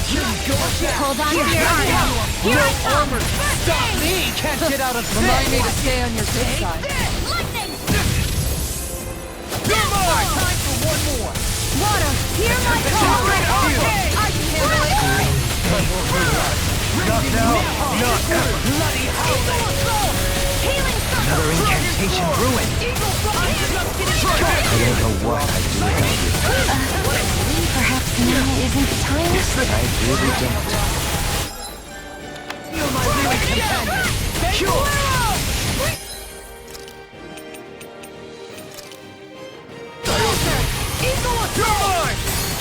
Hold on to your arm. Here I come. Stop me! Can't get out of sight! Remind me to stay on your good side. Lightning! Time for one more! Water, hear my call! I can handle it! Not now! Not ever! Bloody Assault! Healing circle! Another incantation ruined! I don't know what I'd do without you. Perhaps now isn't the time? I really don't. Feel my living companion! Cure!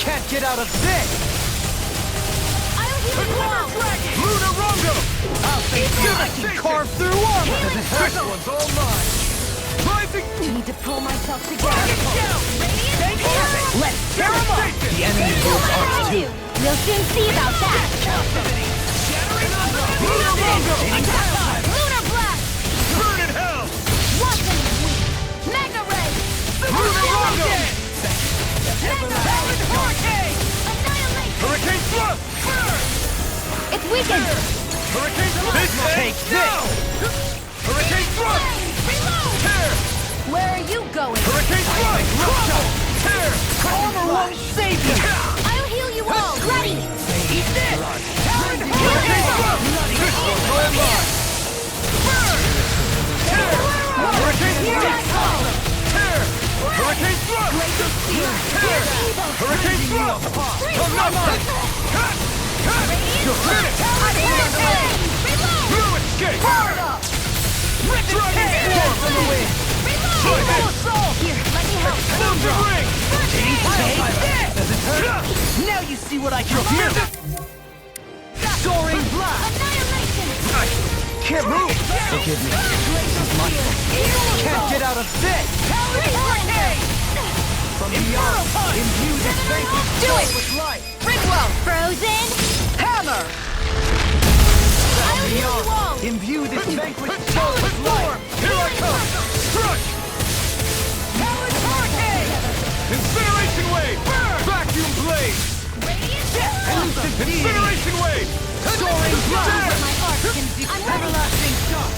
Can't get out of this! I'll heal you all! Lunarongo! I can carve through armor! This one's all mine! Rising! Need to pull myself together. Let's tear him up! The enemy moves ours too! We'll soon see about that. Lunarongo! Lunar blast! Burn in hell! Watson! Magna ray! Lunarongo! Hurricane! Annihilate! Hurricane thrust! It's weakened! Hurricane thrust! Take this! Hurricane thrust! Reload! Tear! Where are you going? Hurricane thrust! Tear! Armor won't save you! I'll heal you all! Ready! Eat this! Hurricane thrust! This one's all mine! Burn! Tear! Hurricane Here I thrust! come! Tear! Hurricane thrust! Tear! Hurricane thrust! I'm not mine! Cut! Cut! You're finished! Blue escape! Dragon storm from the wind! Full assault! Here, let me help. Explosive ring! Does it hurt? Now you see what I can do! Soaring blast! Annihilation! Can't move! Forgive me. This is my fault. Can't get out of this! From beyond, imbue this vanquish Do it! with life! Ringwell! Frozen! Hammer! I'll heal you all! Imbue this vanquished soul with life! Here I come! Struck! Talon hurricane! Incineration wave! Burn! Vacuum blade! Incineration wave! Soaring blast! My heart can do. I'm ready! Everlasting shock!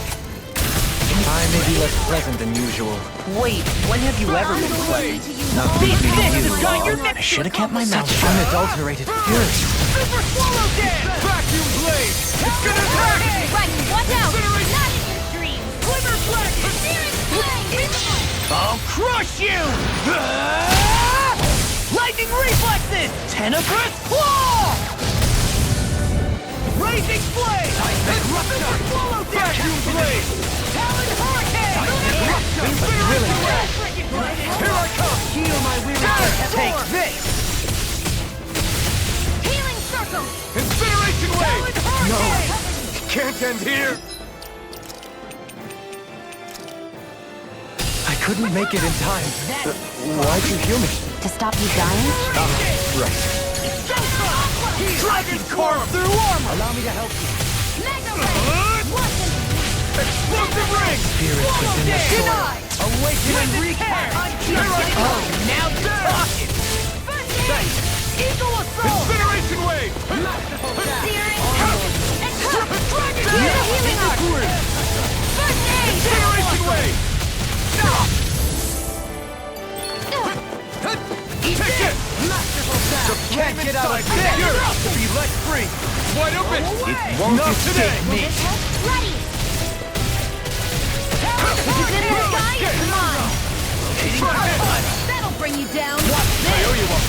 I may be less pleasant than usual. Wait, when have you ever been pleasant? Now Beat this me, has you. got your I neck should have kept my mouth shut. Unadulterated fury. Super swallow dance! Vacuum blade! It's gonna attack! Right, watch out! Not in your dreams! Glimmer flagging! Searing flame! I'll crush you! Lightning reflexes! Tenebrous claw! Raging flame! Super swallow dance! Vacuum blade! Talon hurricane! Incineration wave! Here I come! Heal my weary. Take this! Healing circle! Incineration wave! No! Can't end here! I couldn't make it in time. Why'd you heal me? To stop you dying? Right. Dragon carve through armor! Allow me to help you. Magna ray! Watson! Explosive ring! Spirits within the soil. Awaken and recap! Oh, now you're talking! Thanks! Eagle assault! Incineration wave! Searing and dragon healing arc! First aid! Incineration wave! Eat it! You can't get out of this! You're be let free! Wide open! It won't escape me! Ready! Is it in the sky? Come on! That'll bring you down! I owe you one!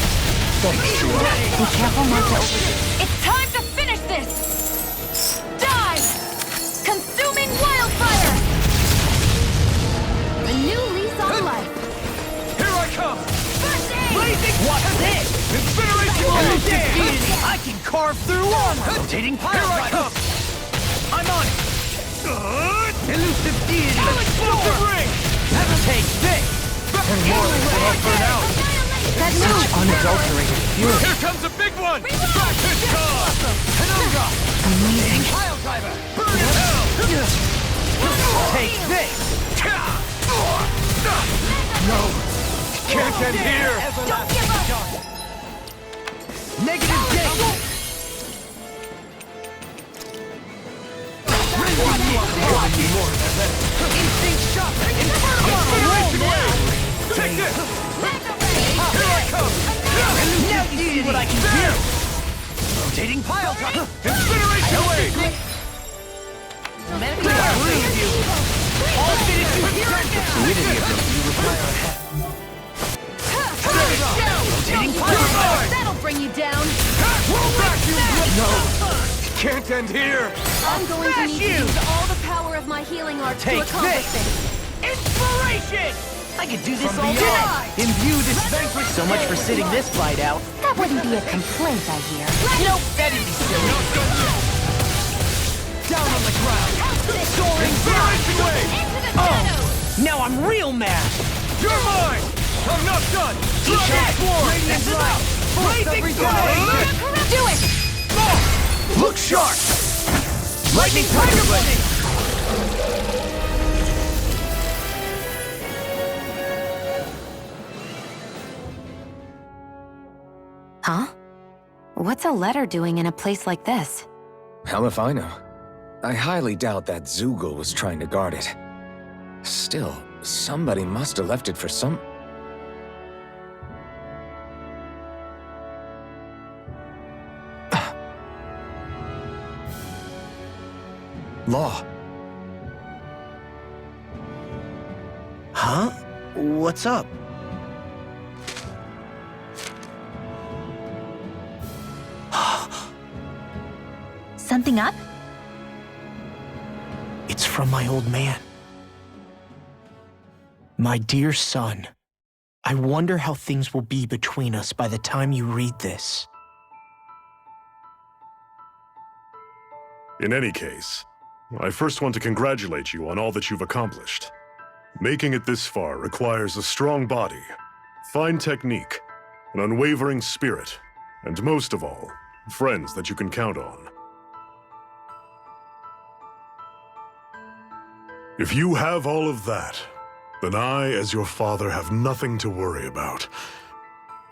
Be careful not to open it. It's time to finish this! Die! Consuming wildfire! A new lease on life! Here I come! First aid! Blazing! What's this? Incineration wave! I can carve through armor! Rotating pile Here I come! I'm on it! Elusive deity! Explosive ring! Take this! And more than burn out! That Such move! unadulterated fury. Here comes a big one! Back his jaw! Hanunga! Amazing. Pile driver! Burn in hell! Take this! No! Can't end here! Don't give up! Negative gate! more than that. Instinct shot! Incineration wave! Take this! Here I come! Now you see what I can do! Rotating pile drive! Incineration wave! All fitted to here again! Fluidity ability require a head. Rotating pile drive! That'll bring you down. No! Can't end here! I'm going to need to use all the power of my healing art to Take accomplish this! this. Inspiration! I could do this From all day! beyond. Imbue this vanquish. So much for sitting this fight out. That wouldn't be a complaint, I hear. Nope, that'd be silly. Down on the ground! Soaring Incineration wave! Into the Oh! shadows! Now I'm real mad! You're mine! I'm not done! Transform! Radiant light! Blazing fire! Do it! Look sharp! Lightning Tiger Blade! Huh? What's a letter doing in a place like this? Hell if I know. I highly doubt that Zoogle was trying to guard it. Still, somebody must have left it for some... Law. Huh? What's up? Something up? It's from my old man. My dear son, I wonder how things will be between us by the time you read this. In any case, I first want to congratulate you on all that you've accomplished. Making it this far requires a strong body, fine technique, an unwavering spirit, and most of all, friends that you can count on. If you have all of that, then I, as your father, have nothing to worry about.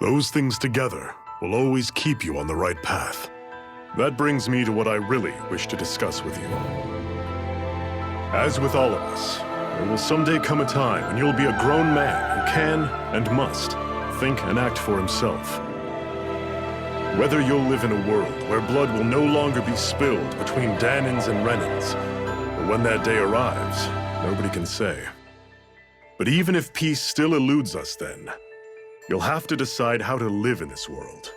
Those things together will always keep you on the right path. That brings me to what I really wish to discuss with you. As with all of us, there will someday come a time when you'll be a grown man who can and must think and act for himself. Whether you'll live in a world where blood will no longer be spilled between Danins and Renins, or when that day arrives, nobody can say. But even if peace still eludes us then, you'll have to decide how to live in this world.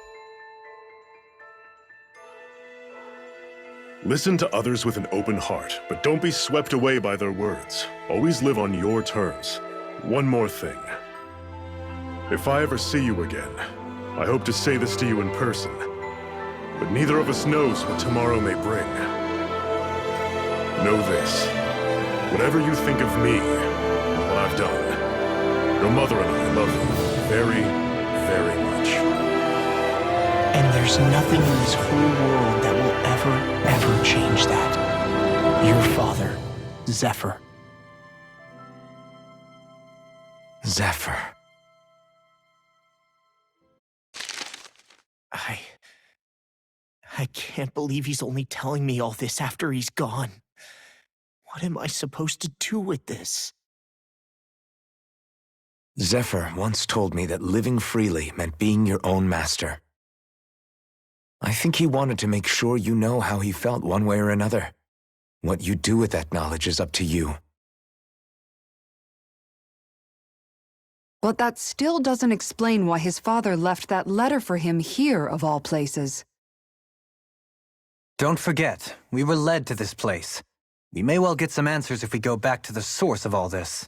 Listen to others with an open heart, but don't be swept away by their words. Always live on your terms. One more thing. If I ever see you again, I hope to say this to you in person, but neither of us knows what tomorrow may bring. Know this. Whatever you think of me, and what I've done, your mother and I love you very, very much. And there's nothing in this whole world that will ever change that. Your father, Zephyr. Zephyr. I can't believe he's only telling me all this after he's gone. What am I supposed to do with this? Zephyr once told me that living freely meant being your own master. I think he wanted to make sure you know how he felt one way or another. What you do with that knowledge is up to you. But that still doesn't explain why his father left that letter for him here, of all places. Don't forget, we were led to this place. We may well get some answers if we go back to the source of all this.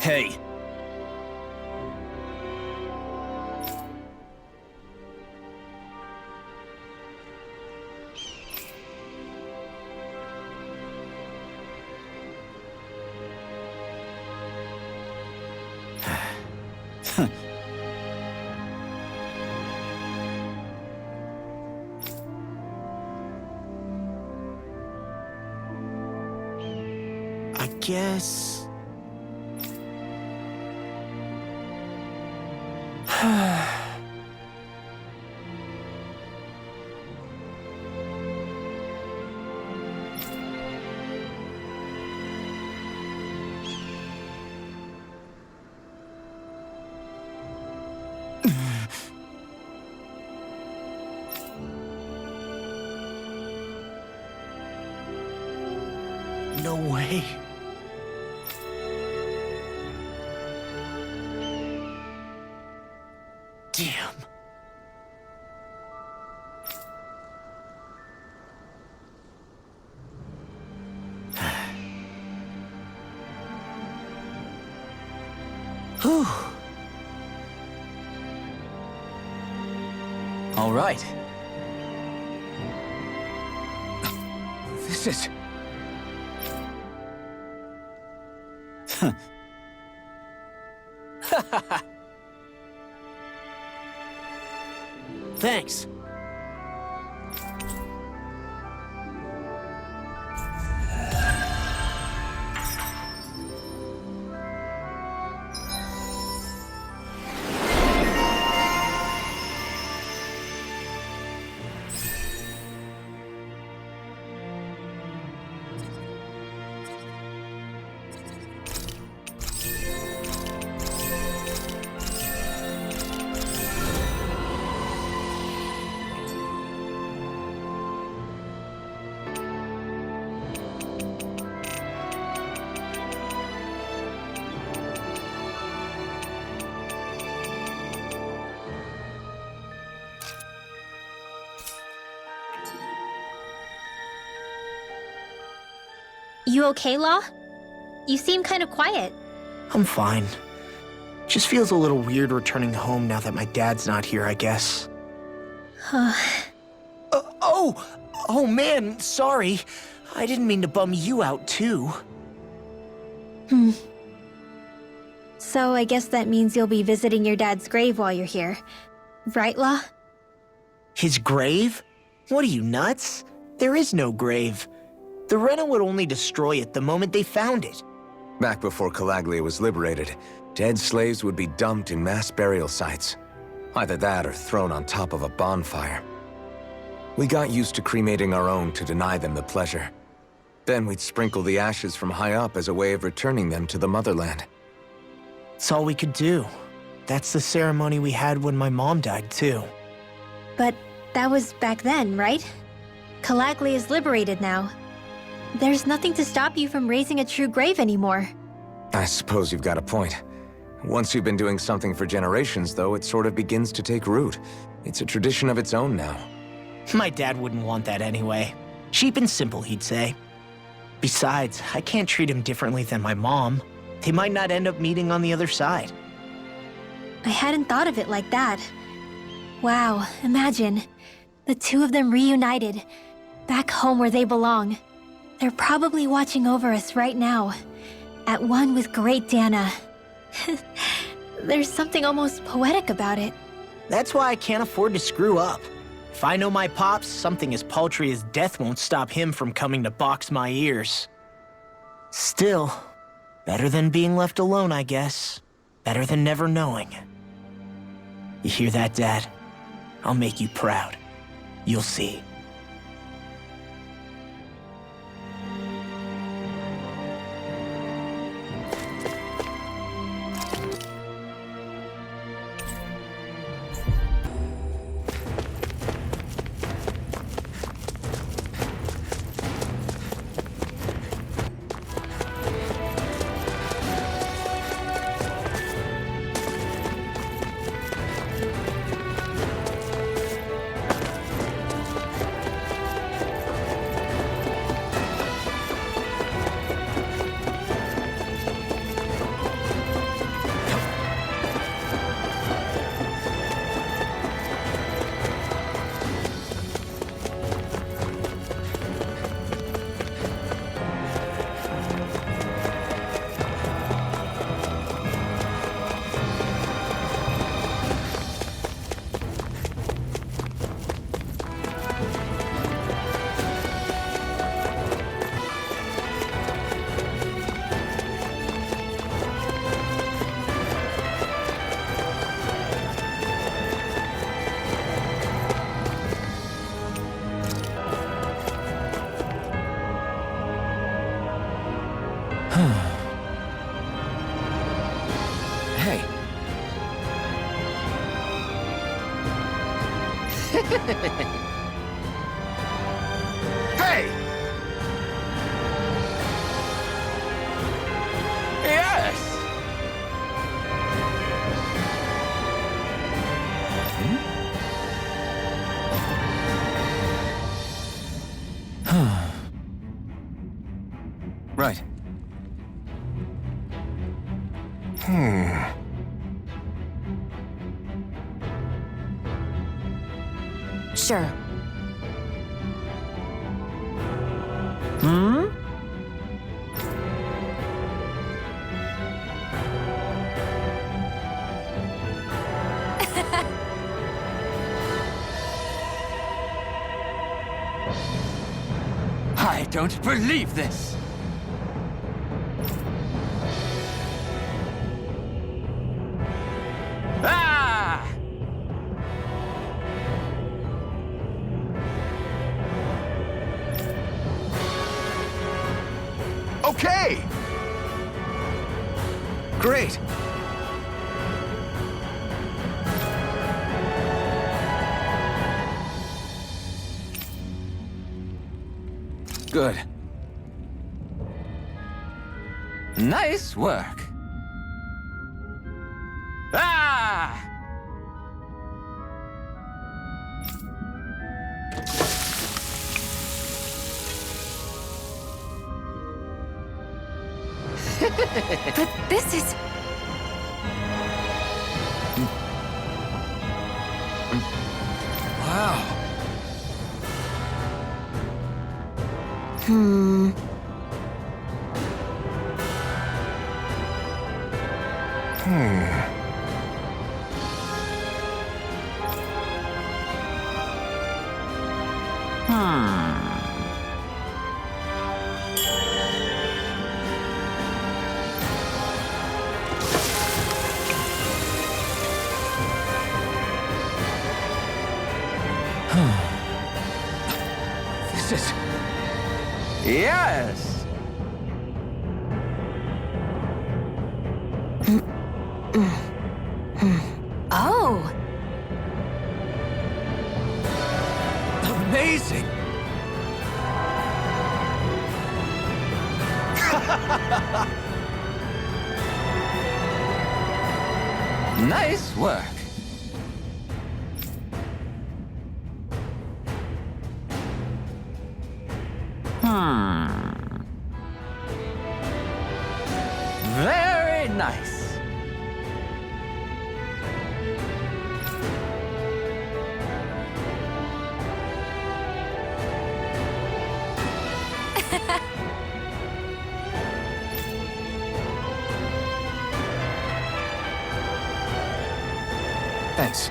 Hey. I guess... No way. Damn. Whew. All right. This is... Thanks. You okay, Law? You seem kind of quiet. I'm fine. Just feels a little weird returning home now that my dad's not here, I guess. Oh man, sorry. I didn't mean to bum you out too. So I guess that means you'll be visiting your dad's grave while you're here. Right, Law? His grave? What are you, nuts? There is no grave. The Rena would only destroy it the moment they found it. Back before Calaglia was liberated, dead slaves would be dumped in mass burial sites. Either that or thrown on top of a bonfire. We got used to cremating our own to deny them the pleasure. Then we'd sprinkle the ashes from high up as a way of returning them to the motherland. It's all we could do. That's the ceremony we had when my mom died, too. But that was back then, right? Calaglia is liberated now. There's nothing to stop you from raising a true grave anymore. I suppose you've got a point. Once you've been doing something for generations, though, it sort of begins to take root. It's a tradition of its own now. My dad wouldn't want that anyway. Cheap and simple, he'd say. Besides, I can't treat him differently than my mom. They might not end up meeting on the other side. I hadn't thought of it like that. Wow, imagine. The two of them reunited, back home where they belong. They're probably watching over us right now, at one with Great Dana. There's something almost poetic about it. That's why I can't afford to screw up. If I know my pops, something as paltry as death won't stop him from coming to box my ears. Still, better than being left alone, I guess. Better than never knowing. You hear that, Dad? I'll make you proud. You'll see. Hey! Yes! Right. Sure. I don't believe this! Ah! Okay! Great! Good. Nice work. Ah! But this is... Wow. This is... Yes! Oh! Amazing! Nice work. Very nice. Thanks.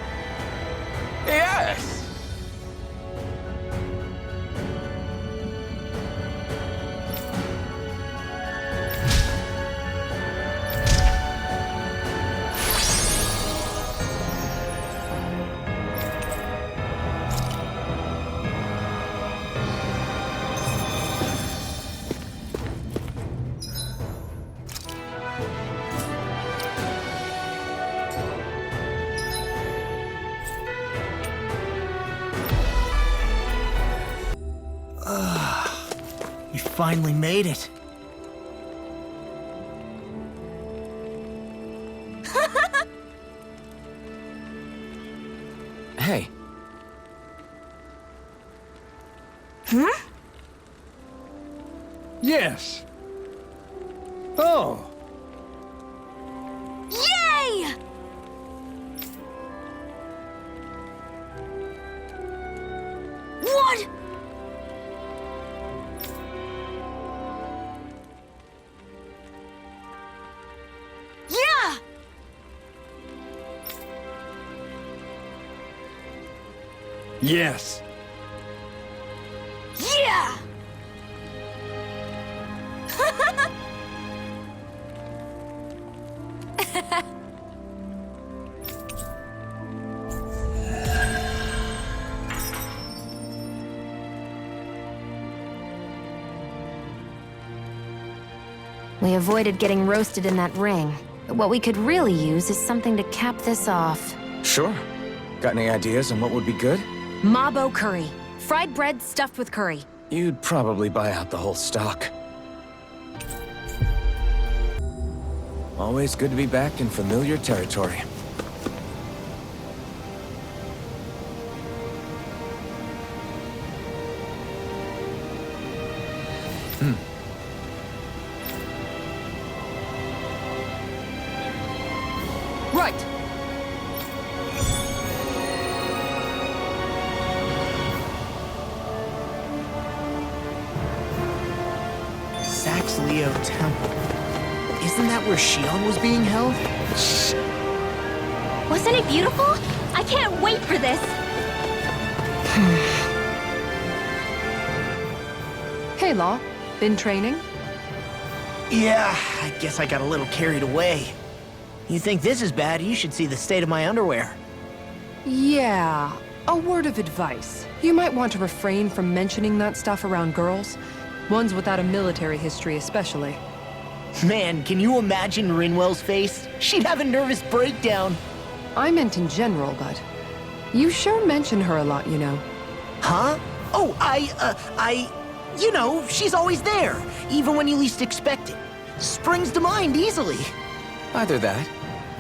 Yes! You finally made it. Hey, Yes. Oh. Yay! What? Yeah! Yes. Yeah! We avoided getting roasted in that ring, but what we could really use is something to cap this off. sure. Got any ideas on what would be good? Mabo curry. Fried bread stuffed with curry. You'd probably buy out the whole stock. Always good to be back in familiar territory. Right. Saxleo Temple. Isn't that where Shion was being held? Wasn't it beautiful? I can't wait for this. Hey, Law. Been training? Yeah, I guess I got a little carried away. You think this is bad, you should see the state of my underwear. Yeah. A word of advice. You might want to refrain from mentioning that stuff around girls. Ones without a military history especially. Man, can you imagine Rinwell's face? She'd have a nervous breakdown. I meant in general, but... You sure mention her a lot, you know. Huh? Oh, you know, she's always there, even when you least expect it. Springs to mind easily. Either that,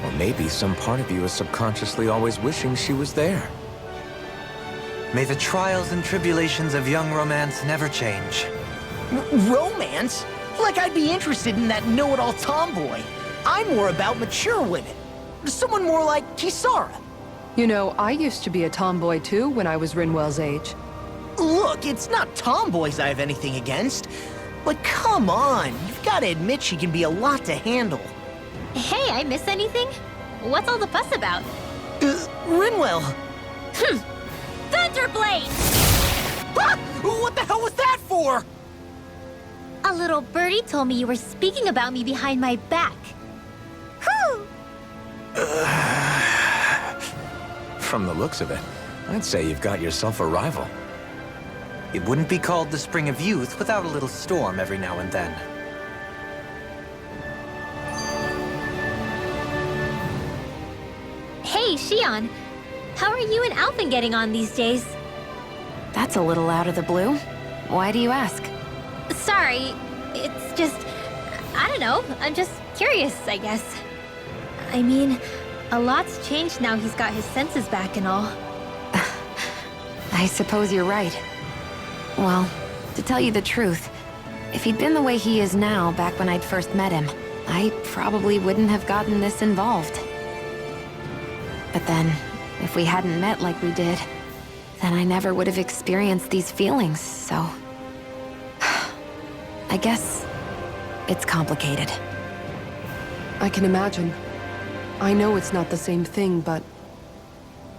or maybe some part of you is subconsciously always wishing she was there. May the trials and tribulations of young romance never change. Romance? Like I'd be interested in that know-it-all tomboy. I'm more about mature women. Someone more like Kisara. You know, I used to be a tomboy too when I was Rinwell's age. Look, it's not tomboys I have anything against. But come on, you've got to admit she can be a lot to handle. Hey, I miss anything? What's all the fuss about? Rinwell. Thunder Blade! Ah! What the hell was that for? A little birdie told me you were speaking about me behind my back. Whew! From the looks of it, I'd say you've got yourself a rival. It wouldn't be called the Spring of Youth without a little storm every now and then. Hey, Shion. How are you and Alphen getting on these days? That's a little out of the blue. Why do you ask? Sorry, it's just... I don't know, I'm just curious, I guess. I mean, a lot's changed now he's got his senses back and all. I suppose you're right. Well, to tell you the truth, if he'd been the way he is now back when I'd first met him, I probably wouldn't have gotten this involved. But then, if we hadn't met like we did, then I never would have experienced these feelings, so... I guess it's complicated. I can imagine. I know it's not the same thing, but...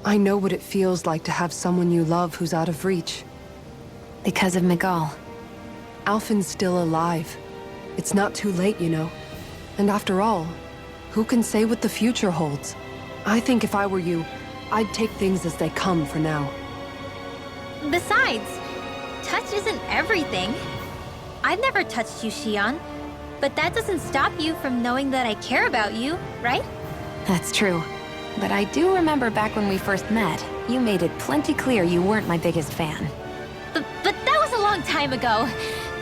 I know what it feels like to have someone you love who's out of reach. Because of Miguel. Alphen's still alive. It's not too late, you know. And after all, who can say what the future holds? I think if I were you, I'd take things as they come for now. Besides, touch isn't everything. I've never touched you, Shion. But that doesn't stop you from knowing that I care about you, right? That's true. But I do remember back when we first met, you made it plenty clear you weren't my biggest fan. But that was a long time ago.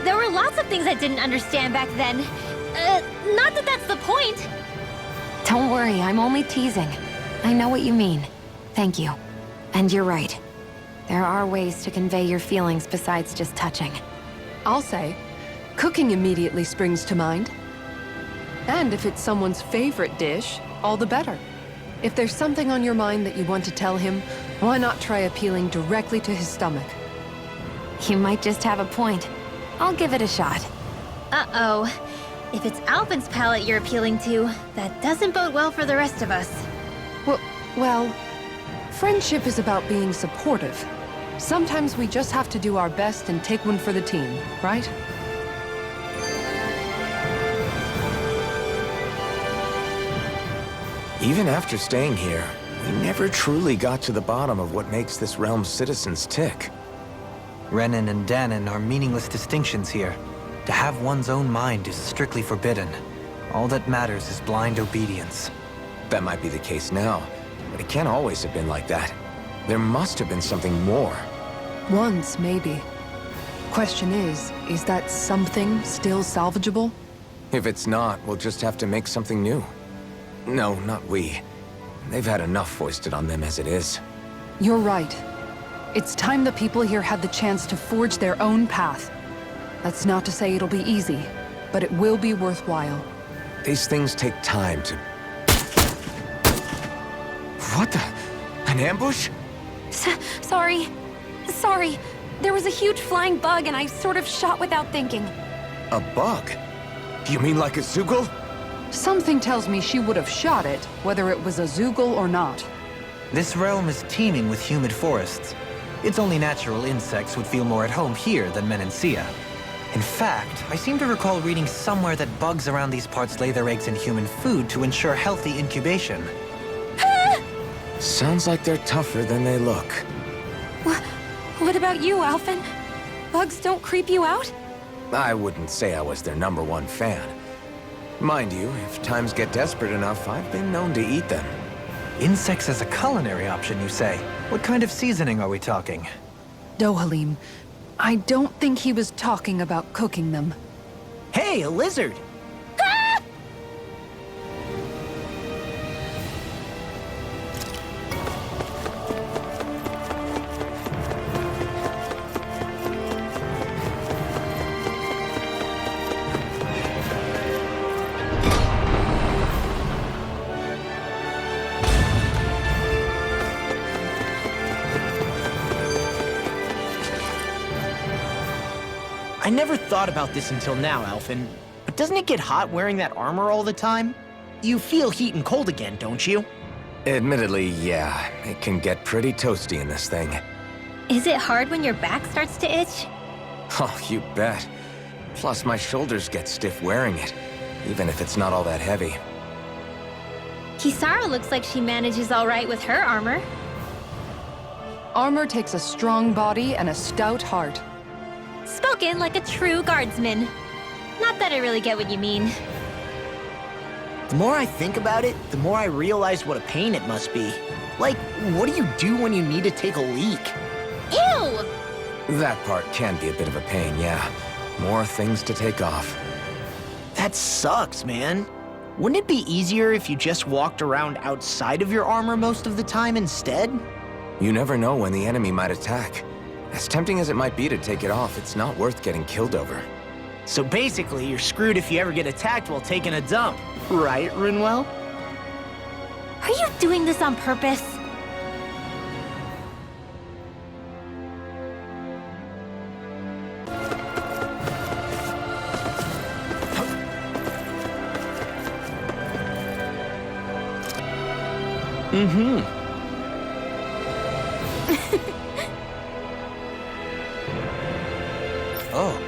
There were lots of things I didn't understand back then. Not that that's the point. Don't worry, I'm only teasing. I know what you mean. Thank you. And you're right. There are ways to convey your feelings besides just touching. I'll say, cooking immediately springs to mind. And if it's someone's favorite dish, all the better. If there's something on your mind that you want to tell him, why not try appealing directly to his stomach? You might just have a point. I'll give it a shot. Uh-oh. If it's Alphen's palate you're appealing to, that doesn't bode well for the rest of us. Well, friendship is about being supportive. Sometimes we just have to do our best and take one for the team, right? Even after staying here, we never truly got to the bottom of what makes this realm's citizens tick. Renan and Danon are meaningless distinctions here. To have one's own mind is strictly forbidden. All that matters is blind obedience. That might be the case now, but it can't always have been like that. There must have been something more. Once, maybe. Question is that something still salvageable? If it's not, we'll just have to make something new. No, not we. They've had enough foisted on them as it is. You're right. It's time the people here had the chance to forge their own path. That's not to say it'll be easy, but it will be worthwhile. These things take time to... What the... An ambush? Sorry. Sorry. There was a huge flying bug and I sort of shot without thinking. A bug? You mean like a Zoogle? Something tells me she would have shot it, whether it was a Zoogle or not. This realm is teeming with humid forests. It's only natural insects would feel more at home here than Menancia. In fact, I seem to recall reading somewhere that bugs around these parts lay their eggs in human food to ensure healthy incubation. Sounds like they're tougher than they look. What about you, Alphen? Bugs don't creep you out? I wouldn't say I was their #1 fan. Mind you, if times get desperate enough, I've been known to eat them. Insects as a culinary option, you say? What kind of seasoning are we talking? Dohalim, I don't think he was talking about cooking them. Hey, a lizard! I never thought about this until now, Alphen. But doesn't it get hot wearing that armor all the time? You feel heat and cold again, don't you? Admittedly, yeah. It can get pretty toasty in this thing. Is it hard when your back starts to itch? Oh, you bet. Plus, my shoulders get stiff wearing it, even if it's not all that heavy. Kisara looks like she manages all right with her armor. Armor takes a strong body and a stout heart. Spoken like a true guardsman. Not that I really get what you mean. The more I think about it, the more I realize what a pain it must be. Like, what do you do when you need to take a leak? Ew! That part can be a bit of a pain, yeah. More things to take off. That sucks, man. Wouldn't it be easier if you just walked around outside of your armor most of the time instead? You never know when the enemy might attack. As tempting as it might be to take it off, it's not worth getting killed over. So basically, you're screwed if you ever get attacked while taking a dump. Right, Rinwell? Are you doing this on purpose? Oh.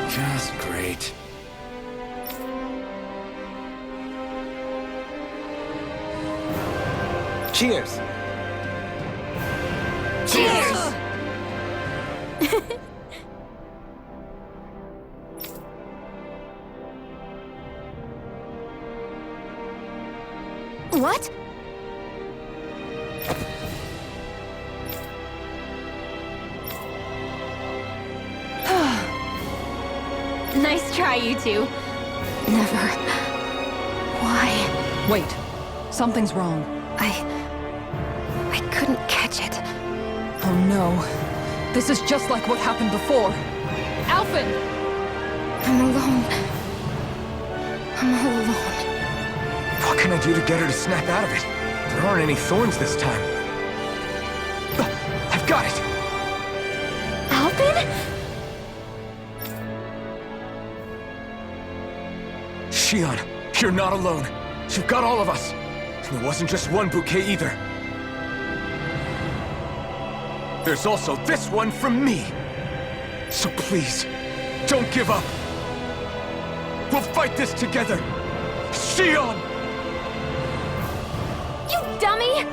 Just great. Cheers! Cheers! What? Nice try, you two. Never. Why? Wait, something's wrong. I couldn't catch it. Oh no. This is just like what happened before. Alphen! I'm alone. I'm all alone. What can I do to get her to snap out of it? There aren't any thorns this time. I've got it! Alphen? Shion, you're not alone. You've got all of us. And it wasn't just one bouquet either. There's also this one from me. So please, don't give up. We'll fight this together. Shion! You dummy!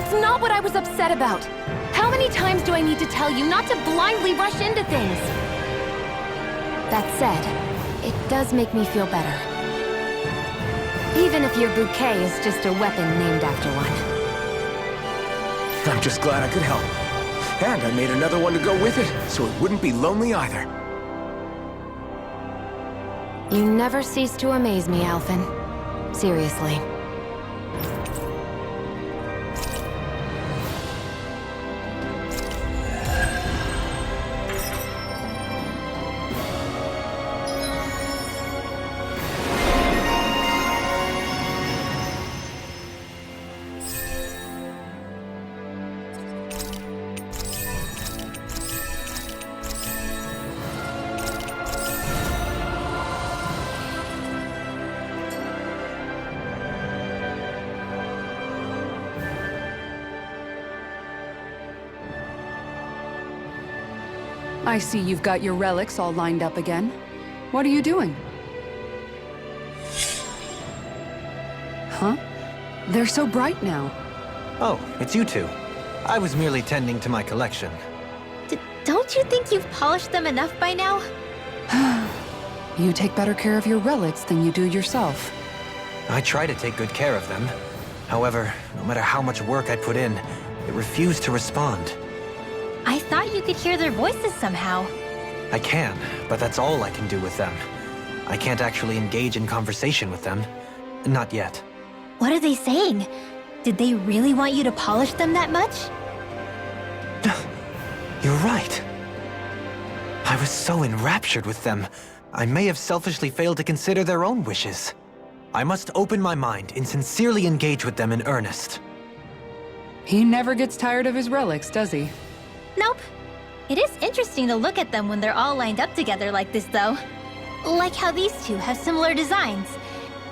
That's not what I was upset about. How many times do I need to tell you not to blindly rush into things? That said, it does make me feel better. Even if your bouquet is just a weapon named after one. I'm just glad I could help. And I made another one to go with it, so it wouldn't be lonely either. You never cease to amaze me, Alphen. Seriously. I see you've got your relics all lined up again. What are you doing? Huh? They're so bright now. Oh, it's you two. I was merely tending to my collection. Don't you think you've polished them enough by now? You take better care of your relics than you do yourself. I try to take good care of them. However, no matter how much work I put in, it refused to respond. I thought you could hear their voices somehow. I can, but that's all I can do with them. I can't actually engage in conversation with them. Not yet. What are they saying? Did they really want you to polish them that much? You're right. I was so enraptured with them, I may have selfishly failed to consider their own wishes. I must open my mind and sincerely engage with them in earnest. He never gets tired of his relics, does he? Nope. It is interesting to look at them when they're all lined up together like this, though. Like how these two have similar designs.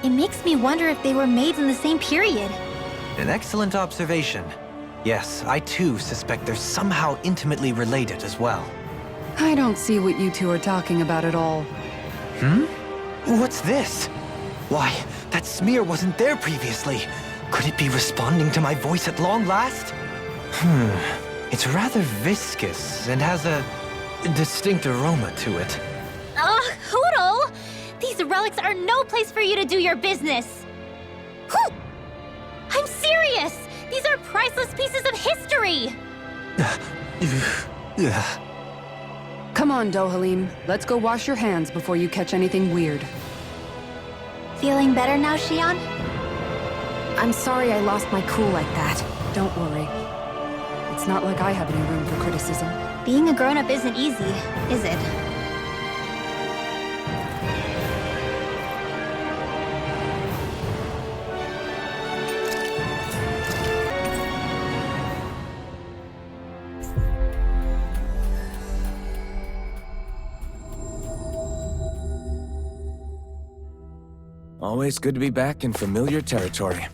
It makes me wonder if they were made in the same period. An excellent observation. Yes, I too suspect they're somehow intimately related as well. I don't see what you two are talking about at all. What's this? Why, that smear wasn't there previously. Could it be responding to my voice at long last? It's rather viscous and has a distinct aroma to it. Ugh, Hoodle! These relics are no place for you to do your business! Whew! I'm serious! These are priceless pieces of history! Come on, Dohalim. Let's go wash your hands before you catch anything weird. Feeling better now, Xion? I'm sorry I lost my cool like that. Don't worry. It's not like I have any room for criticism. Being a grown-up isn't easy, is it? Always good to be back in familiar territory.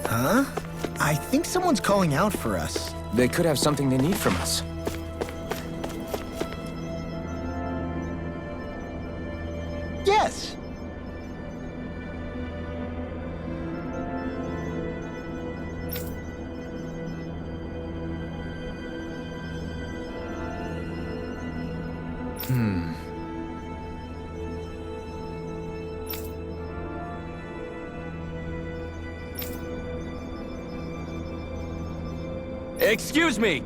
Huh? I think someone's calling out for us. They could have something they need from us. Yes! Excuse me!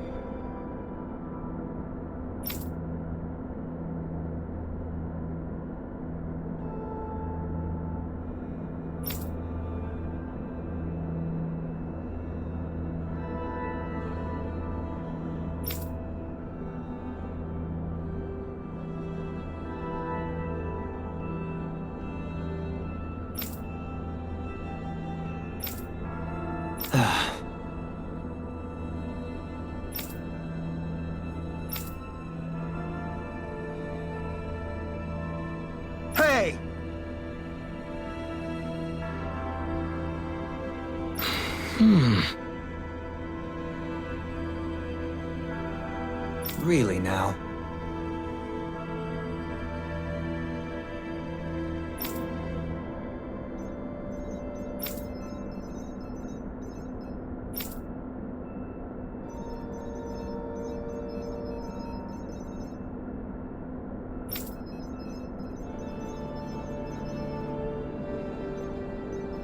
Really now.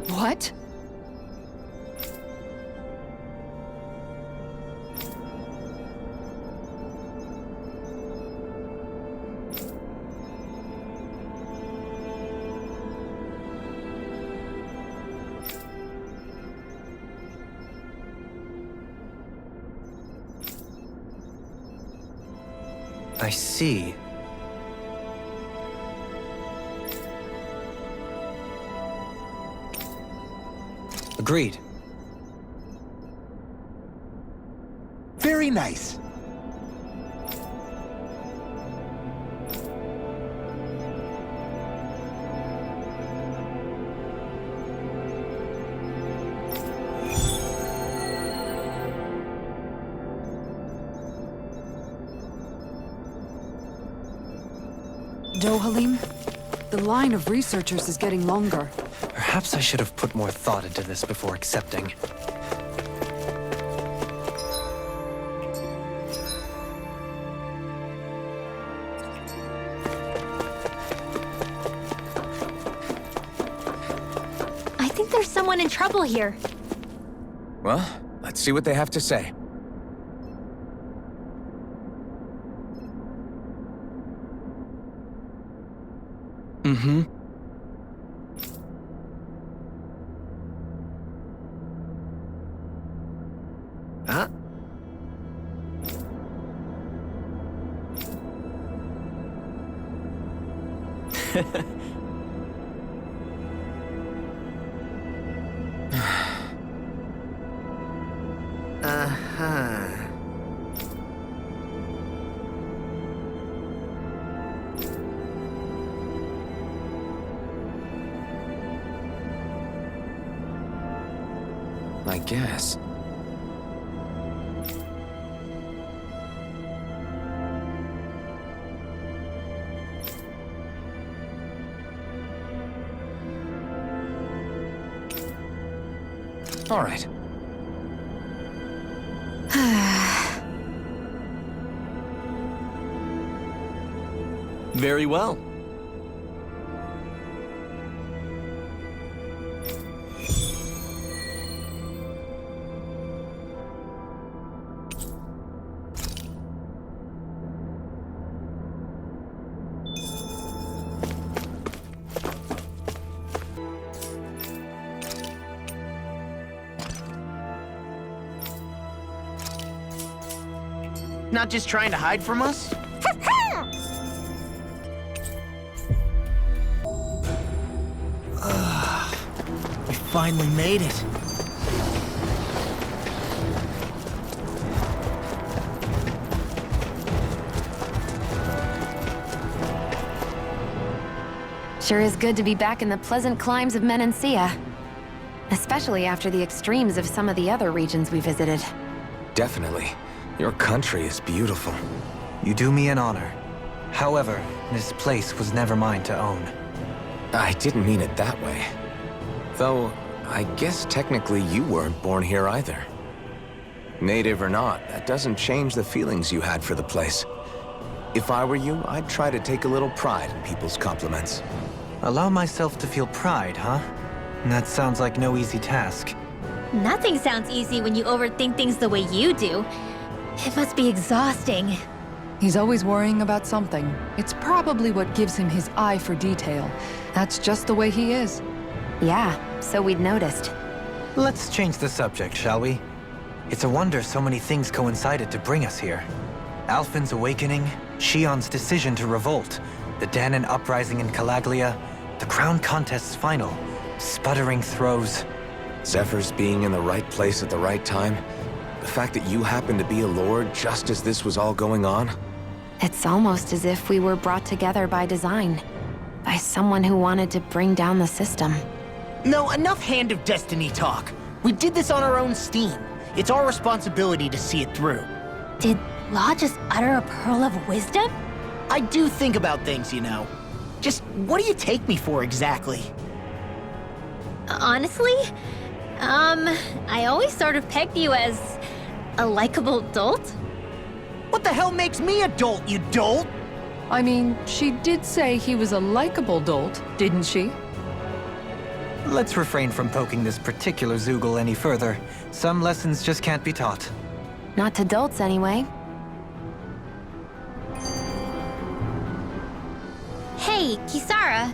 What? I see. Agreed. Very nice. Dohalim, the line of researchers is getting longer. Perhaps I should have put more thought into this before accepting. I think there's someone in trouble here. Well, let's see what they have to say. Mm-hmm. Huh? Uh-huh. I guess. All right. Very well. Not just trying to hide from us? We finally made it. Sure is good to be back in the pleasant climes of Menancia. Especially after the extremes of some of the other regions we visited. Definitely. Your country is beautiful. You do me an honor. However, this place was never mine to own. I didn't mean it that way. Though, I guess technically you weren't born here either. Native or not, that doesn't change the feelings you had for the place. If I were you, I'd try to take a little pride in people's compliments. Allow myself to feel pride, huh? That sounds like no easy task. Nothing sounds easy when you overthink things the way you do. It must be exhausting. He's always worrying about something. It's probably what gives him his eye for detail. That's just the way he is. Yeah, so we'd noticed. Let's change the subject, shall we? It's a wonder so many things coincided to bring us here. Alphen's awakening, Shion's decision to revolt, the Danon uprising in Calaglia, the crown contest's final, sputtering throws. Zephyr's being in the right place at the right time. The fact that you happened to be a lord just as this was all going on. It's almost as if we were brought together by design. By someone who wanted to bring down the system. No, enough Hand of Destiny talk. We did this on our own steam. It's our responsibility to see it through. Did Law just utter a pearl of wisdom? I do think about things, you know. Just what do you take me for exactly? Honestly, I always sort of pegged you as a likable dolt. What the hell makes me a dolt, you dolt? I mean, she did say he was a likable dolt, didn't she? Let's refrain from poking this particular Zoogle any further. Some lessons just can't be taught. Not to dolts, anyway. Hey, Kisara,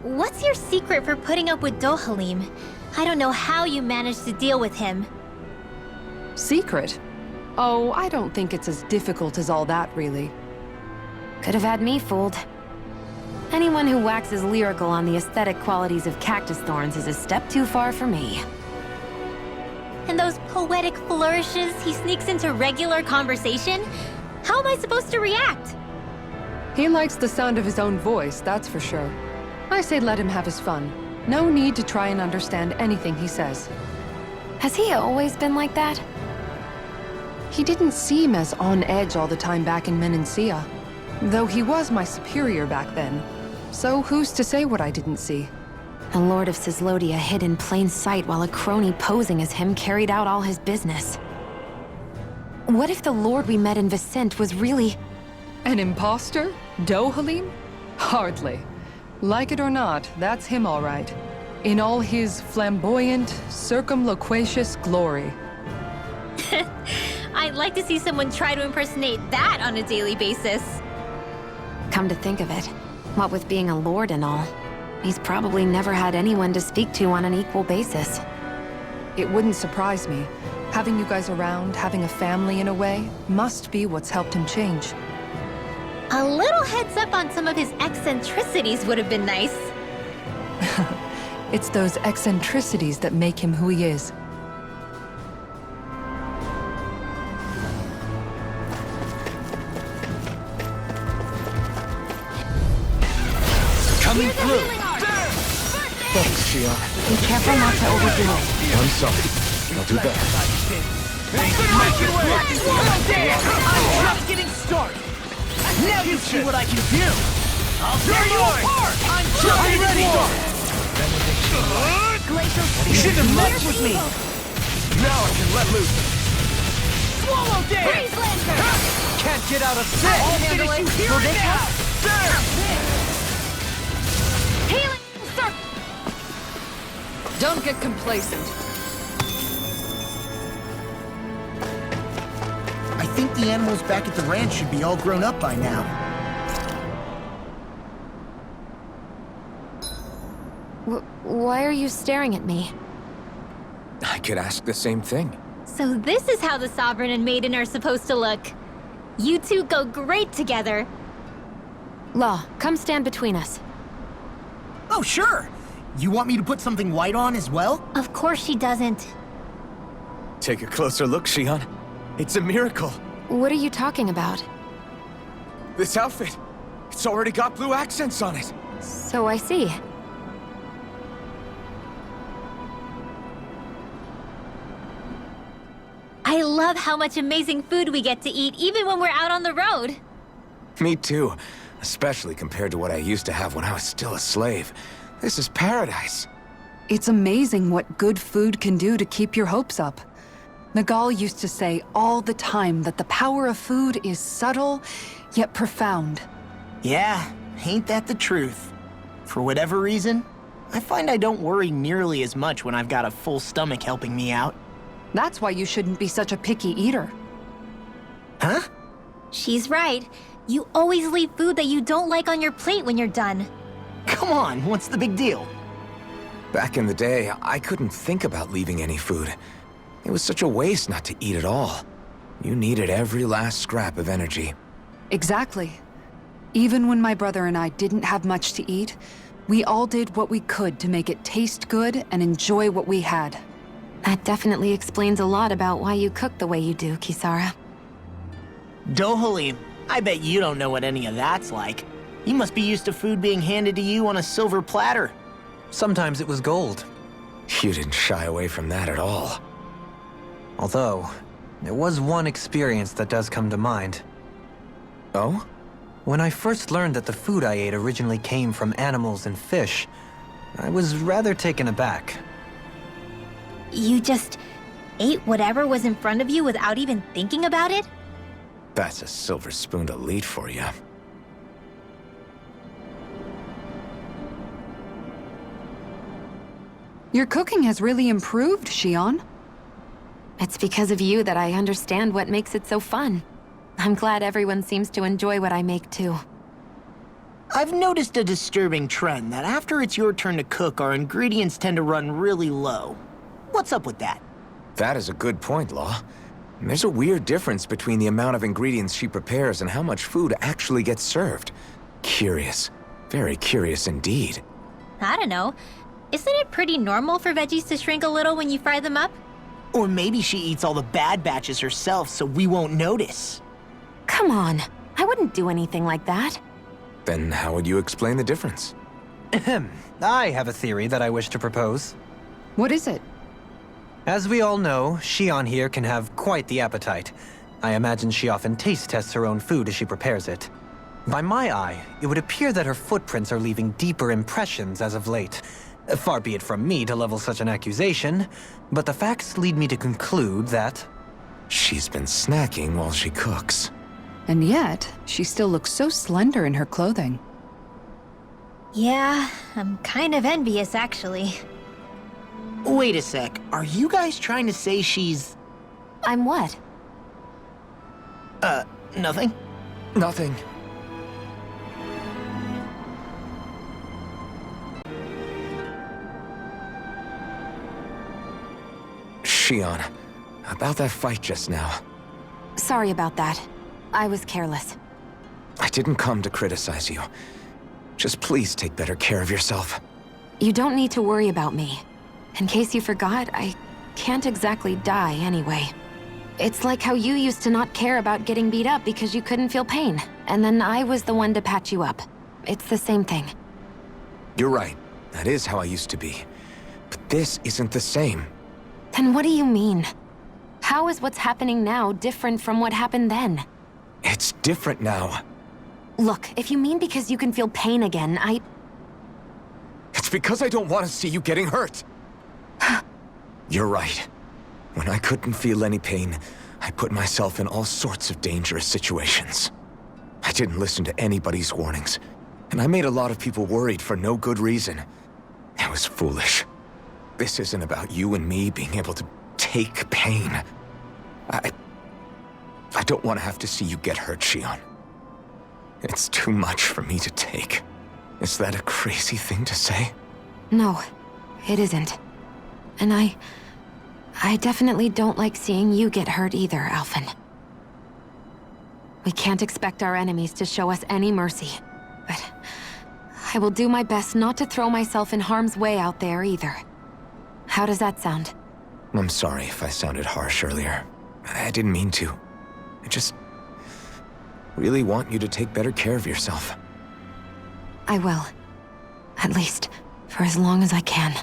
what's your secret for putting up with Dohalim? I don't know how you managed to deal with him. Secret? Oh, I don't think it's as difficult as all that, really. Could have had me fooled. Anyone who waxes lyrical on the aesthetic qualities of cactus thorns is a step too far for me. And those poetic flourishes he sneaks into regular conversation? How am I supposed to react? He likes the sound of his own voice, that's for sure. I say let him have his fun. No need to try and understand anything he says. Has he always been like that? He didn't seem as on edge all the time back in Menancia. Though he was my superior back then. So who's to say what I didn't see? A lord of Cislodia hid in plain sight while a crony posing as him carried out all his business. What if the lord we met in Vicente was really... An imposter? Dohalim? Hardly. Like it or not, that's him all right. In all his flamboyant, circumloquacious glory. I'd like to see someone try to impersonate that on a daily basis. Come to think of it, what with being a lord and all, he's probably never had anyone to speak to on an equal basis. It wouldn't surprise me. Having you guys around, having a family in a way, must be what's helped him change. A little heads up on some of his eccentricities would have been nice. It's those eccentricities that make him who he is. Coming through. Thanks, Shion. Be careful not to overdo it. I'm sorry. I'll do better. I'm just getting started. Now you see what I can do. I'll tear you apart. I'm just ready. You shouldn't have messed with me. Now I can let loose. Swallow dance. Can't get out of sight. I'll finish you here and now. Healing circle! Don't get complacent. I think the animals back at the ranch should be all grown up by now. Why are you staring at me? I could ask the same thing. So this is how the Sovereign and Maiden are supposed to look. You two go great together. Law, come stand between us. Oh, sure. You want me to put something white on as well? Of course she doesn't. Take a closer look, Shion. It's a miracle. What are you talking about? This outfit, it's already got blue accents on it. So I see. I love how much amazing food we get to eat even when we're out on the road. Me too. Especially compared to what I used to have when I was still a slave. This is paradise. It's amazing what good food can do to keep your hopes up. Nagal used to say all the time that the power of food is subtle, yet profound. Yeah, ain't that the truth? For whatever reason, I find I don't worry nearly as much when I've got a full stomach helping me out. That's why you shouldn't be such a picky eater. Huh? She's right. You always leave food that you don't like on your plate when you're done. Come on, what's the big deal? Back in the day, I couldn't think about leaving any food. It was such a waste not to eat at all. You needed every last scrap of energy. Exactly. Even when my brother and I didn't have much to eat, we all did what we could to make it taste good and enjoy what we had. That definitely explains a lot about why you cook the way you do, Kisara. Dohalim, I bet you don't know what any of that's like. You must be used to food being handed to you on a silver platter. Sometimes it was gold. You didn't shy away from that at all. Although, there was one experience that does come to mind. Oh? When I first learned that the food I ate originally came from animals and fish, I was rather taken aback. You just ate whatever was in front of you without even thinking about it? That's a silver spoon elite for you. Your cooking has really improved, Shion. It's because of you that I understand what makes it so fun. I'm glad everyone seems to enjoy what I make too. I've noticed a disturbing trend that after it's your turn to cook, our ingredients tend to run really low. What's up with that? That is a good point, Law. There's a weird difference between the amount of ingredients she prepares and how much food actually gets served. Curious. Very curious indeed. I don't know. Isn't it pretty normal for veggies to shrink a little when you fry them up? Or maybe she eats all the bad batches herself so we won't notice. Come on, I wouldn't do anything like that. Then how would you explain the difference? Ahem. I have a theory that I wish to propose. What is it? As we all know, Shion here can have quite the appetite. I imagine she often taste tests her own food as she prepares it. By my eye, it would appear that her footprints are leaving deeper impressions as of late. Far be it from me to level such an accusation, but the facts lead me to conclude that... She's been snacking while she cooks. And yet, she still looks so slender in her clothing. Yeah, I'm kind of envious, actually. Wait a sec, are you guys trying to say she's... I'm what? Nothing? Nothing. Shion, about that fight just now. Sorry about that. I was careless. I didn't come to criticize you. Just please take better care of yourself. You don't need to worry about me. In case you forgot, I can't exactly die anyway. It's like how you used to not care about getting beat up because you couldn't feel pain, and then I was the one to patch you up. It's the same thing. You're right. That is how I used to be. But this isn't the same. Then what do you mean? How is what's happening now different from what happened then? It's different now. Look, if you mean because you can feel pain again, It's because I don't want to see you getting hurt. You're right. When I couldn't feel any pain, I put myself in all sorts of dangerous situations. I didn't listen to anybody's warnings, and I made a lot of people worried for no good reason. It was foolish. This isn't about you and me being able to take pain. I don't want to have to see you get hurt, Shion. It's too much for me to take. Is that a crazy thing to say? No, it isn't. And I definitely don't like seeing you get hurt either, Alphen. We can't expect our enemies to show us any mercy, but I will do my best not to throw myself in harm's way out there either. How does that sound? I'm sorry if I sounded harsh earlier. I didn't mean to. I just really want you to take better care of yourself. I will. At least, for as long as I can.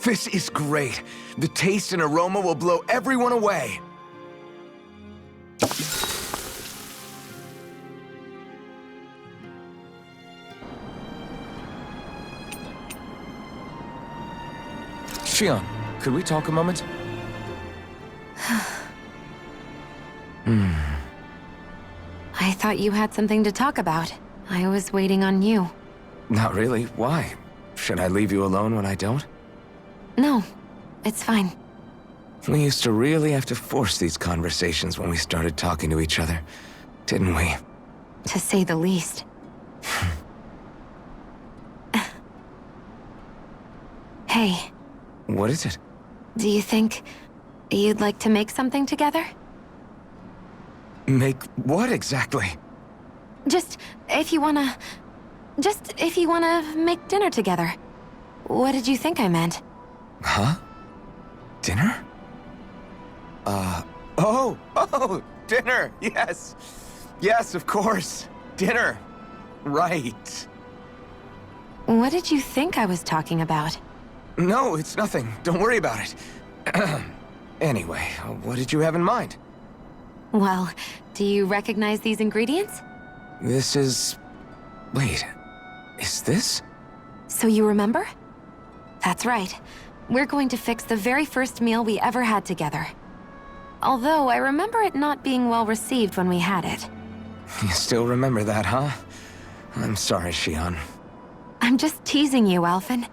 This is great. The taste and aroma will blow everyone away. Shion, could we talk a moment? I thought you had something to talk about. I was waiting on you. Not really. Why? Should I leave you alone when I don't? No, it's fine. We used to really have to force these conversations when we started talking to each other. didn't we? To say the least. Hey. What is it? Do you think you'd like to make something together? Make what exactly? Just if you wanna make dinner together. What did you think I meant? Huh? Dinner? Oh, dinner, yes. Yes, of course. Dinner. Right. What did you think I was talking about? No, it's nothing. Don't worry about it. Anyway, what did you have in mind? Well, do you recognize these ingredients? This is... Wait, is this? So you remember? That's right. We're going to fix the very first meal we ever had together. Although I remember it not being well received when we had it. You still remember that, huh? I'm sorry, Xion. I'm just teasing you, Alphen.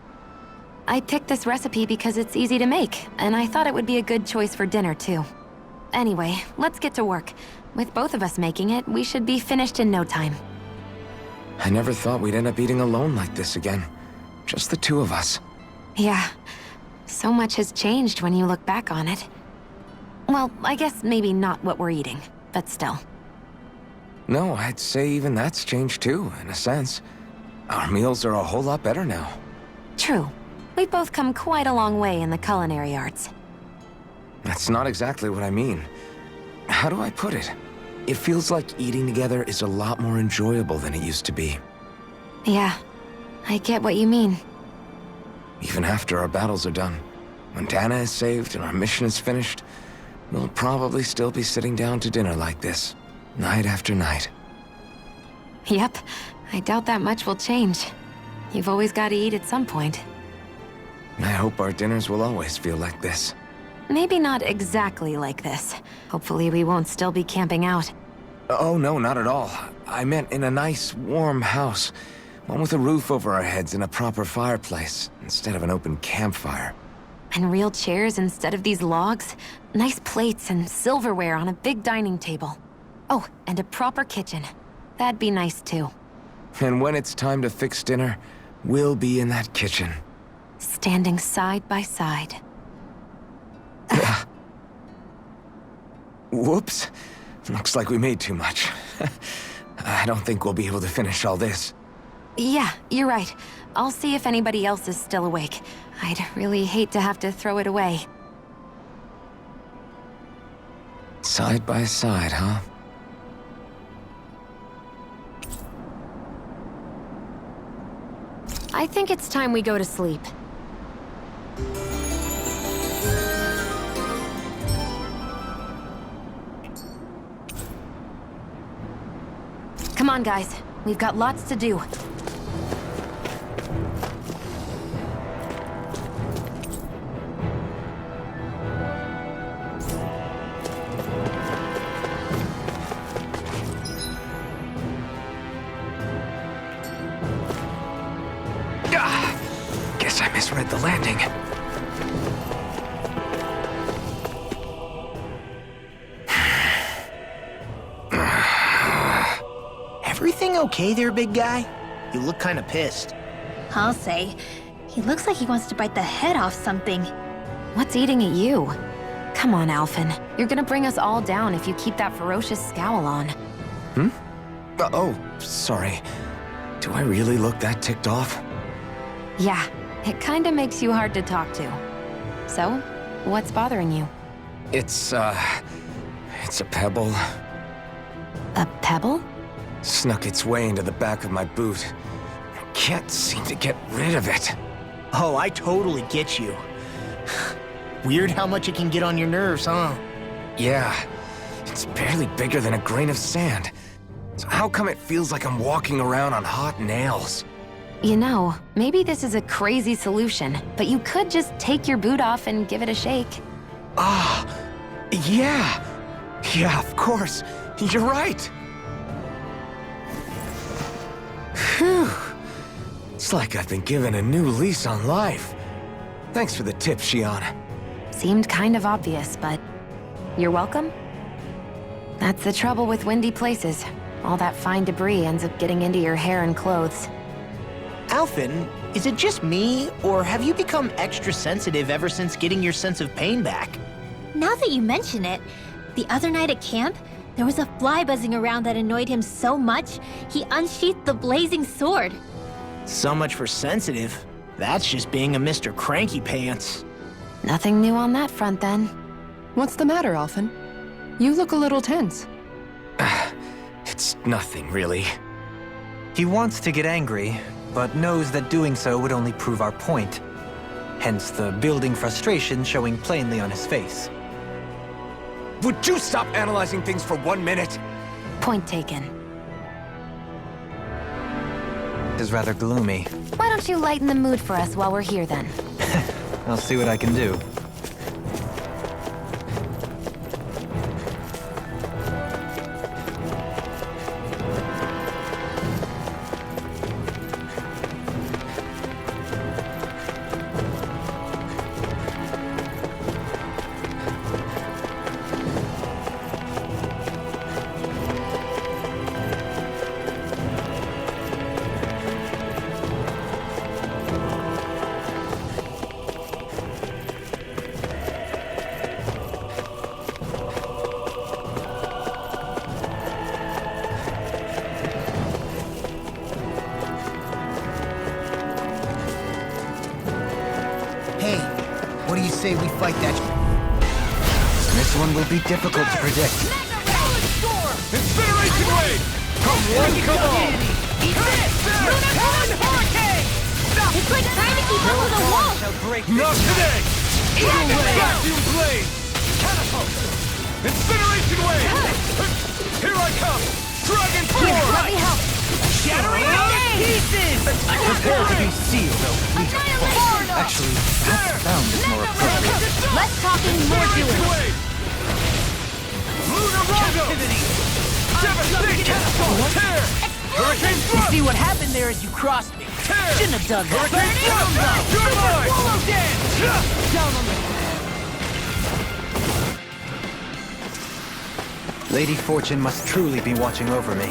I picked this recipe because it's easy to make, and I thought it would be a good choice for dinner, too. Anyway, let's get to work. With both of us making it, we should be finished in no time. I never thought we'd end up eating alone like this again. Just the two of us. Yeah. So much has changed when you look back on it. Well, I guess maybe not what we're eating, but still. No, I'd say even that's changed too, in a sense. Our meals are a whole lot better now. True. We've both come quite a long way in the culinary arts. That's not exactly what I mean. How do I put it? It feels like eating together is a lot more enjoyable than it used to be. Yeah, I get what you mean. Even after our battles are done, when Dana is saved and our mission is finished, we'll probably still be sitting down to dinner like this, night after night. Yep, I doubt that much will change. You've always got to eat at some point. I hope our dinners will always feel like this. Maybe not exactly like this. Hopefully we won't still be camping out. Oh, no, not at all. I meant in a nice, warm house. One with a roof over our heads and a proper fireplace, instead of an open campfire. And real chairs instead of these logs. Nice plates and silverware on a big dining table. Oh, and a proper kitchen. That'd be nice too. And when it's time to fix dinner, we'll be in that kitchen. Standing side by side. Whoops. Looks like we made too much. I don't think we'll be able to finish all this. Yeah, you're right. I'll see if anybody else is still awake. I'd really hate to have to throw it away. Side by side, huh? I think it's time we go to sleep. Come on, guys. We've got lots to do. Guess I misread the landing. Everything okay there, big guy? You look kinda pissed. I'll say. He looks like he wants to bite the head off something. What's eating at you? Come on, Alphen. You're gonna bring us all down if you keep that ferocious scowl on. Oh, sorry. Do I really look that ticked off? Yeah, it kinda makes you hard to talk to. So, what's bothering you? It's a pebble. A pebble? Snuck its way into the back of my boot. I can't seem to get rid of it. Oh, I totally get you. Weird how much it can get on your nerves, huh? Yeah, it's barely bigger than a grain of sand. So how come it feels like I'm walking around on hot nails? You know, maybe this is a crazy solution, but you could just take your boot off and give it a shake. Yeah. Yeah, of course. You're right. Phew. It's like I've been given a new lease on life. Thanks for the tip, Xion. Seemed kind of obvious, but you're welcome? That's the trouble with windy places. All that fine debris ends up getting into your hair and clothes. Alphen, is it just me, or have you become extra sensitive ever since getting your sense of pain back? Now that you mention it, the other night at camp, there was a fly buzzing around that annoyed him so much, he unsheathed the blazing sword. So much for sensitive. That's just being a Mr. Cranky Pants. Nothing new on that front, then. What's the matter, Alphen? You look a little tense. It's nothing, really. He wants to get angry, but knows that doing so would only prove our point. Hence the building frustration showing plainly on his face. Would you stop analyzing things for 1 minute? Point taken. It is rather gloomy. Why don't you lighten the mood for us while we're here, then? I'll see what I can do. Hey, what do you say we fight that? This one will be difficult to predict. Incineration wave! Come one, come all! Eat this! Hurricane! It's like trying to keep up with a wolf! Not today! Vacuum blade! Catapult! Incineration wave! Here I come! Dragon Here, form! let me help. Shattering out pieces! Prepare to be sealed, O fleet of foes. Actually, perhaps sound is more appropriate. Less talking, more doing. Wave! Lunar captivity! Devastate catapult! Tear! Hurricane You thrust! see what happened there is you crossed me. Tear! Shouldn't have done that. Hurricane thrust! You're mine! Swallow dance! Down on the... Lady Fortune must truly be watching over me.